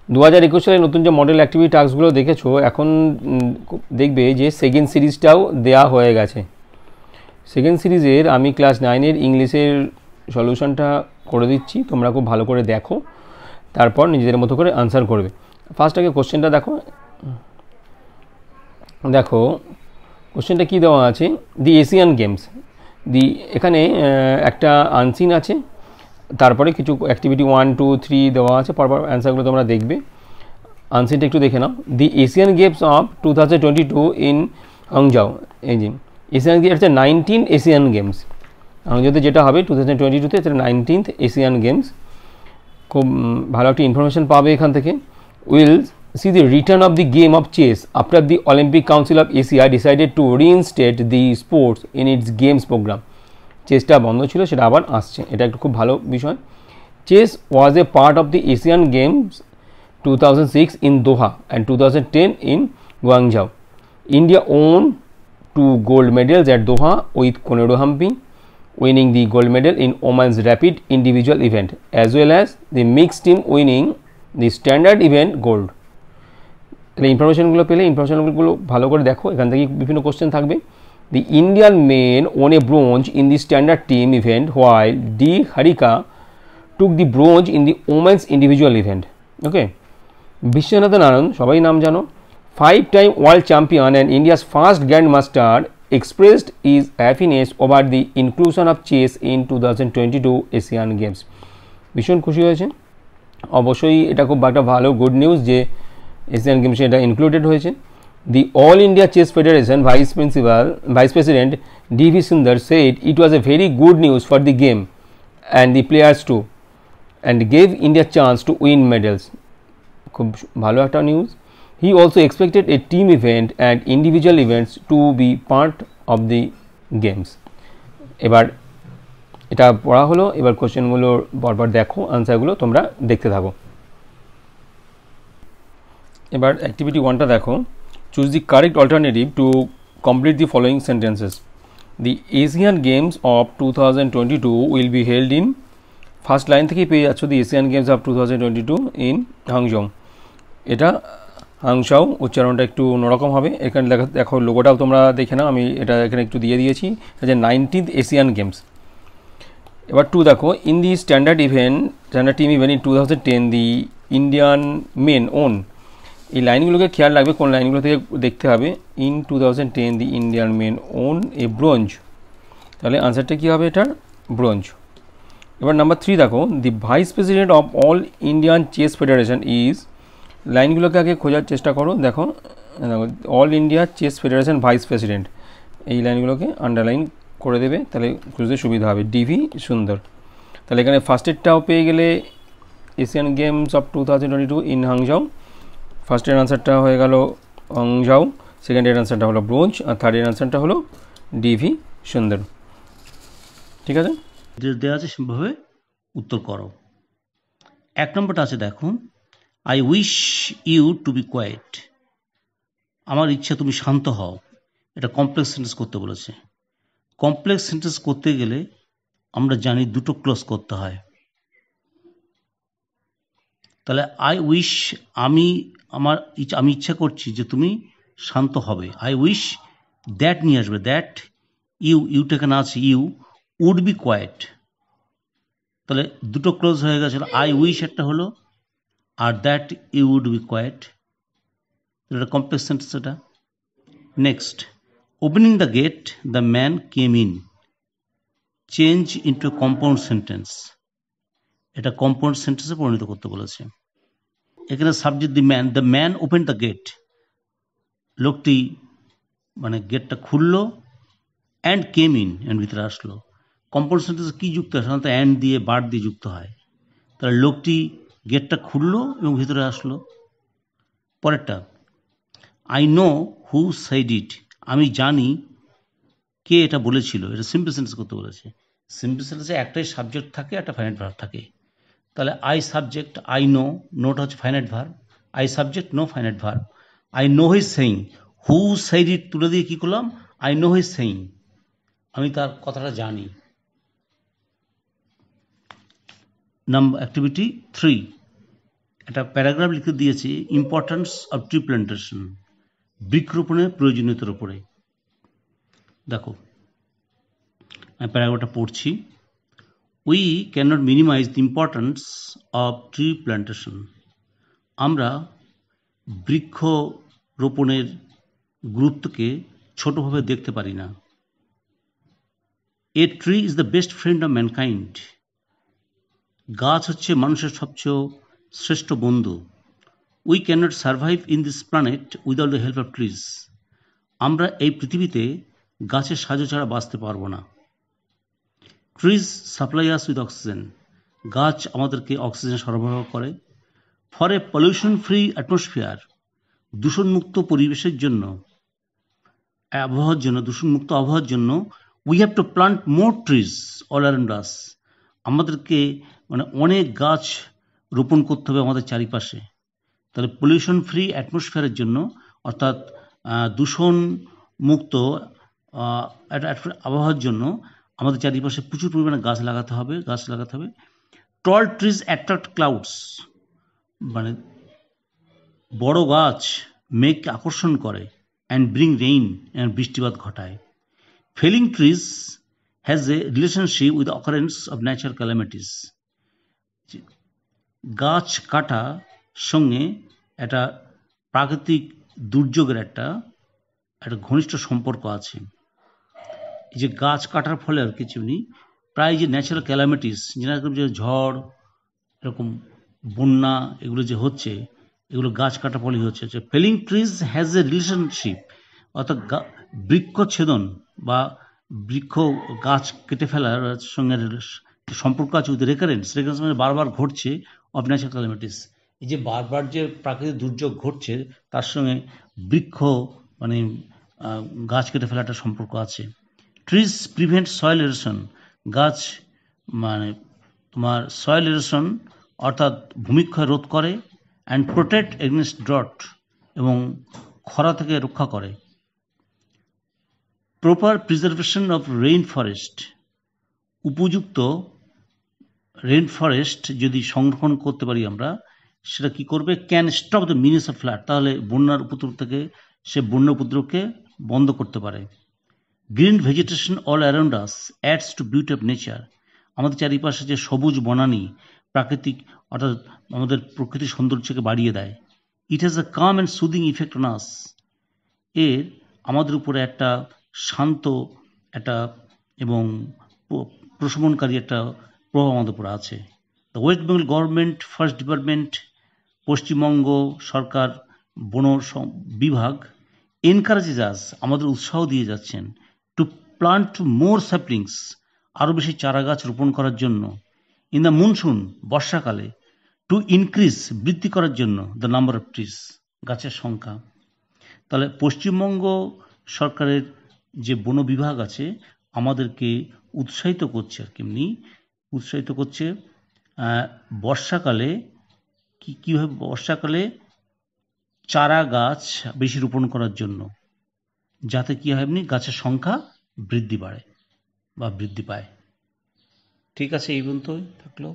2021 সালে নতুন যে মডেল অ্যাক্টিভিটি টাস্কগুলো দেখেছো, এখন দেখবে যে সেকেন্ড সিরিজটাও দেয়া হয়ে গেছে। সেকেন্ড সিরিজের আমি ক্লাস 9-এর ইংলিশের সলিউশনটা করে দিচ্ছি, তোমরা খুব ভালো করে দেখো, তারপর নিজেদের মতো করে আনসার করবে। ফার্স্ট আগে কোশ্চেনটা দেখো। দেখো কোশ্চেনটা কী দেওয়া আছে, দি এশিয়ান গেমস, এখানে একটা আনসিন আছে, তারপরে কিছু অ্যাক্টিভিটি 1, 2, 3 দেওয়া আছে, পরপর অ্যান্সারগুলো তোমরা দেখবে। আনসিনটা একটু দেখে নাও। দি এশিয়ান গেমস অফ 2022 ইন হাংজাও, এই যে এশিয়ান গেমস হচ্ছে 19 এশিয়ান গেমস। হাংজাওতে যেটা হবে 2022-তে, এটা 19th এশিয়ান গেমস। খুব ভালো একটা ইনফরমেশন পাবে এখান থেকে। Will see the return of the game of chess after the Olympic Council of Asia decided to reinstate the sports in its games program. চেসটা বন্ধ ছিল, সেটা আবার আসছে, এটা একটা খুব ভালো বিষয়। Chess was a part of the Asian Games 2006 in Doha and 2010 in Guangzhou. India won 2 gold medals at Doha with Koneru Hampi winning the gold medal in women's rapid individual event as well as the mixed team winning the standard event gold. তাহলে ইনফরমেশনগুলো পেলে ইনফরমেশনগুলো ভালো করে দেখো, এখান থেকে বিভিন্ন কোশ্চেন থাকবে। The Indian men won a bronze in the standard team event while D Harika took the bronze in the women's individual event. Okay, Viswanathan Anand সবাই নাম জানো, 5-time world champion and India's first grand master expressed his happiness over the inclusion of chess in 2022 Asian games. ভীষণ খুশি হয়েছে, অবশ্যই এটা খুব একটা ভালো গুড নিউজ যে এশিয়ান গেমসে এটা ইনক্লুডেড হয়েছে। The All India Chess Federation vice president DV Sundar said it was a very good news for the game and the players too and gave India chance to win medals. খুব ভালো একটা news. He also expected a team event and individual events to be part of the games. এবার এটা পড়া হলো, এবার কোশ্চেনগুলো পরপর দেখো, আনসারগুলো তোমরা দেখতে থাকো। এবার অ্যাক্টিভিটি 1টা দেখো। Choose the correct alternative to complete the following sentences. The Asian Games of 2022 will be held in, first line থেকেই পেয়ে যাচ্ছ, the Asian Games of 2022 in Hangzhou. এটা হাংশাও উচ্চারণটা একটু অন্যরকম হবে। এখানে দেখো লোগোটাও তোমরা দেখে নাও, আমি এটা এখানে একটু দিয়ে দিয়েছি, এটা যে 19th এশিয়ান গেমস। এবার 2 দেখো, in the standard team event in 2010 the Indian men won. এই লাইনগুলোকে খেয়াল রাখবে, কোন লাইনগুলো থেকে দেখতে হবে। In 2010 the Indian men won a bronze, তাহলে আনসারটা কী হবে এটার, ব্রোঞ্জ। এবার নাম্বার 3 দেখো, the vice president of All Indian Chess Federation is, লাইনগুলোকে আগে খোঁজার চেষ্টা করো। দেখো All India Chess Federation vice president, এই লাইনগুলোকে আন্ডারলাইন করে দেবে, তাহলে খুঁজতে সুবিধা হবে। ডিভি সুন্দর। তাহলে এখানে ফার্স্টেরটাও পেয়ে গেলে এশিয়ান গেমস অফ 2022 ইন হাংজাও, ফার্স্টের আনসারটা হয়ে গেল হাংজাও, সেকেন্ডের আনসারটা হলো ব্রোঞ্জ, আর থার্ডের আনসারটা হলো ডিভি সুন্দর। ঠিক আছে, দেওয়া আছে সেভাবে উত্তর করো। 1 নম্বরটা আছে দেখো, I wish you to be quiet. আমার ইচ্ছা তুমি শান্ত হও। এটা কমপ্লেক্স সেন্টেন্স করতে বলেছে। কমপ্লেক্স সেন্টেন্স করতে গেলে আমরা জানি দুটো ক্লজ করতে হয়। তাহলে আই উইশ, আমি ইচ্ছা করছি যে তুমি শান্ত হবে। আই উইশ দ্যাট নিয়ে আসবে, দ্যাট ইউটা এখানে আছে, ইউ উড বি কোয়াইট, তাহলে দুটো ক্লোজ হয়ে গেছিল। আই উইশ একটা হলো, আর that you would be quiet, এটা কমপ্লেক্স সেন্টেন্স। এটা next, opening the gate the man came in, change into compound sentence, এটা কম্পাউন্ড সেন্টেন্সে পরিণত করতে বলেছে। এখানে subject the man open the gate, লোকটি মানে গেটটা খুললো, অ্যান্ড কেম ইন, অ্যান্ড ভিতরে আসলো। কম্পাউন্ড সেন্টেন্সে কী যুক্ত হয়, সাধারণত অ্যান্ড দিয়ে বার্ড দিয়ে যুক্ত হয়। তাহলে লোকটি গেটটা খুললো এবং ভিতরে আসলো। পরেরটা, আই নো হু সাইড ইট, আমি জানি কে এটা বলেছিল, এটা সিম্পল সেন্টেন্স করতে বলেছে। সিম্পল সেন্টেন্সে একটাই সাবজেক্ট থাকে, একটা ফাইনাইট ভার্ব থাকে। তাহলে আই সাবজেক্ট, আই নো, নোটা হচ্ছে finite verb, I subject, know finite verb. I know his saying, who said it তুলে দিয়ে কী করলাম, আই নো হিজ সেইং, আমি তার কথাটা জানি। নাম্বার অ্যাক্টিভিটি 3, একটা প্যারাগ্রাফ লিখে দিয়েছি ইম্পর্টেন্স অফ ট্রি প্ল্যান্টেশন, বৃক্ষরোপণের প্রয়োজনীয়তার উপরে। দেখো আমি প্যারাগ্রাফটা পড়ছি। We can not minimize the importance of tree plantation. আমরা বৃক্ষরোপণের গুরুত্বকে ছোটভাবে দেখতে পারি না। A tree is the best friend of mankind. গাছ হচ্ছে মানুষের সবচেয়ে শ্রেষ্ঠ বন্ধু। We can not survive in this planet without the help of trees. আমরা এই পৃথিবীতে গাছের সাহায্য ছাড়া বাঁচতে পারবো না। Trees supply us with oxygen. গাছ আমাদেরকে অক্সিজেন সরবরাহ করে। For a pollution free atmosphere, দূষণমুক্ত পরিবেশের জন্য, দূষণমুক্ত আবহাওয়ার জন্য we have to plant more trees all around আস। আমাদেরকে অনেক গাছ রোপণ করতে হবে আমাদের চারিপাশে। তাহলে পলিউশন ফ্রি অ্যাটমসফিয়ারের জন্য, অর্থাৎ দূষণ মুক্ত আবহাওয়ার জন্য আমাদের চারিপাশে প্রচুর পরিমাণে গাছ লাগাতে হবে। টল ট্রিজ অ্যাট্রাক্ট ক্লাউডস, বড় গাছ মেঘকে আকর্ষণ করে, অ্যান্ড ব্রিং রেইন, বৃষ্টিপাত ঘটায়। Felling trees has a relationship with occurrence of natural calamities. গাছ কাটা সঙ্গে একটা প্রাকৃতিক দুর্যোগের একটা ঘনিষ্ঠ সম্পর্ক আছে। এই যে গাছ কাটার ফলে আর কিছু নেই, প্রায় যে ন্যাচারাল ক্যালামিটিস, যেরকম যে ঝড়, এরকম বন্যা, এগুলো যে হচ্ছে, এগুলো গাছ কাটার ফলেই হচ্ছে। Felling trees has a relationship, অর্থাৎ বৃক্ষচ্ছেদন বা গাছ কেটে ফেলার সঙ্গে সম্পর্ক আছে উইথ রেকারেন্স মানে বারবার ঘটছে অফ ন্যাচারাল ক্যালামিটিস। এই যে বারবার যে প্রাকৃতিক দুর্যোগ ঘটছে তার সঙ্গে গাছ কেটে ফেলাটা সম্পর্ক আছে। Trees prevent soil erosion. গাছ তোমার সয়েল এরোশন অর্থাৎ ভূমিক্ষয় রোধ করে, অ্যান্ড প্রোটেক্ট এগেনস্ট ড্রট, এবং খরা থেকে রক্ষা করে। Proper preservation of rain forest, উপযুক্ত রেইন ফরেস্ট যদি সংরক্ষণ করতে পারি আমরা, সেটা কি করবে? Can stop the menace of flood, তাহলে বন্যার উপদ্রব থেকে সে বন্যা উপদ্রবকে বন্ধ করতে পারে। Green vegetation all around us adds to beauty of nature, আমাদের চারিপাশে যে সবুজ বনানী প্রাকৃতিক, অর্থাৎ আমাদের প্রকৃতির সৌন্দর্যকে বাড়িয়ে দেয়। It has a calm and soothing effect on us, এর আমাদের উপরে একটা শান্ত এবং প্রশমনকারী একটা প্রভাব আমাদের উপরে আছে। The West Bengal government forest department, পশ্চিমবঙ্গ সরকার বন বিভাগ, এনকারেজেস আস, আমাদের উৎসাহ দিয়ে যাচ্ছেন, টু প্লান্ট মোর স্যাপলিংস, আরও বেশি চারা গাছ রোপণ করার জন্য। ইন দ্য মনসুন, বর্ষাকালে, টু ইনক্রিজ, বৃদ্ধি করার জন্য, দ্য নাম্বার অফ ট্রিজ, গাছের সংখ্যা। তাহলে পশ্চিমবঙ্গ সরকারের যে বন বিভাগ আছে আমাদেরকে উৎসাহিত করছে, বর্ষাকালে কীভাবে বর্ষাকালে চারা গাছ বেশি রোপণ করার জন্য, যাতে কী হয় গাছের সংখ্যা বৃদ্ধি পায়। ঠিক আছে, এই পর্যন্ত থাকলো।